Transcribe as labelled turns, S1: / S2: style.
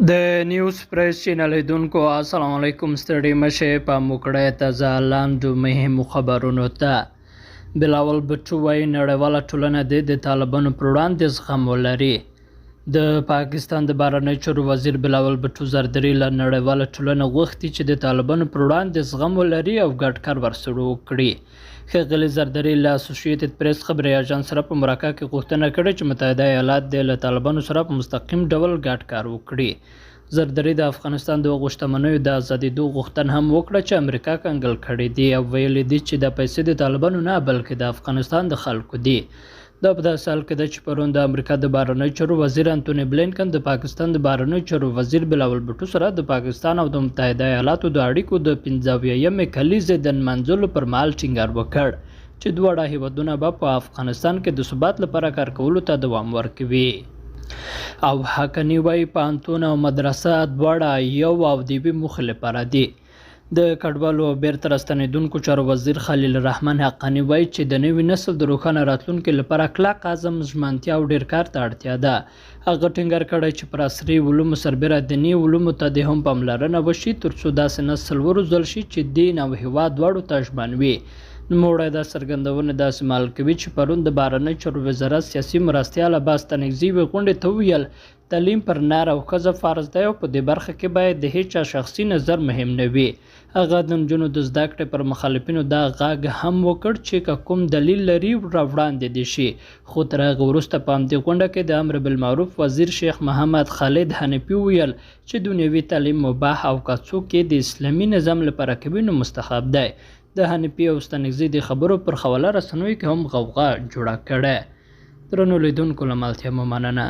S1: د نیوز پریس چینل لیدونکو السلام علیکم. ستړي مشه په موکړه تازه لاندو مهمو خبرونو ته. بلاول بټو وايي نړیواله ټولنه د طالبانو پر وړاندې زغم ولري. د پاکستان د بهرنیو چارو وزیر بلاول بټو زردري له نړیواله ټولنه غوښتي چې د طالبانو پر وړاندې زغم ولري او ګډ کار ورسره وکړي. ښاغلي زردري له اسوسییټډ پریس خبري اژانس سره په مرکه کې غوښتنه کړې چې متحده ایالات د له طالبانو سره په مستقیم ډول ګډ کار وکړي. زردري د افغانستان د هغو شتمنیو د ازادېدو غوښتنه هم وکړه چې امریکا کنګل کړي دي او ویلي دي چې دا پیسې د طالبانو نه بلکې د افغانستان د خلکو دي. دا په داسې حال کې ده چې پرون د امریکا د بهرنیو چارو وزیر انتوني بلینکن د پاکستان د بهرنیو چارو وزیر بلاول بټو سره د پاکستان او د متحده ایالاتو د اړیکو د 75مې کلیزې د نمانځلو پر مهال ټینګار وکړ چې دواړه هیوادونه به په افغانستان کې د ثبات لپاره کار کولو ته دوام ورکوي. او حقانی وایي پوهنتون او مدرسه دواړه یو او د یوې موخې لپاره دي. د کډوالو او بیرته راستنېدونکو چارو وزیر خلیل الرحمن حقانی وایي چې د نوي نسل د روښانه راتلونکي لپاره کلک عزم، ژمنتیا او ډېر کار ته اړتیا ده. هغه ټینګار کړی چې پر عصري علومو سربېره دیني علومو ته د هم پاملرنه وشي ترڅو داسې نسل وروزل شي چې دین او هېواد دواړو ته ژمن وي. نوموړی دا څرګندونه داسې مهال کوي چې پرون د بهرنیو چارو وزارت سیاسي مرستیال عباس تنگزي یوې غونډې ته وویل تعلیم پر نر او ښځه فرض دی او په دې برخه کې باید د هیچا شخصي نظر مهم نه وي. هغه د نجونو د زده کړې پر مخالفینو دا غږ هم وکړ چې که کوم دلیل لري راوړاندې دي شي. خو تر هغه وروسته په همدې غونډه کې د امر بالمعروف وزیر شیخ محمد خالد حنفي وویل چې دنیوي تعلیم مباح او که څوک یې د اسلامي نظام لپاره کوي نو مستحب دی. د حنفي او ستنګزي د خبرو پر خواله رسنیو کې هم غوغا جوړه کړه. درنو لیدونکو له ملتیا مو مننه.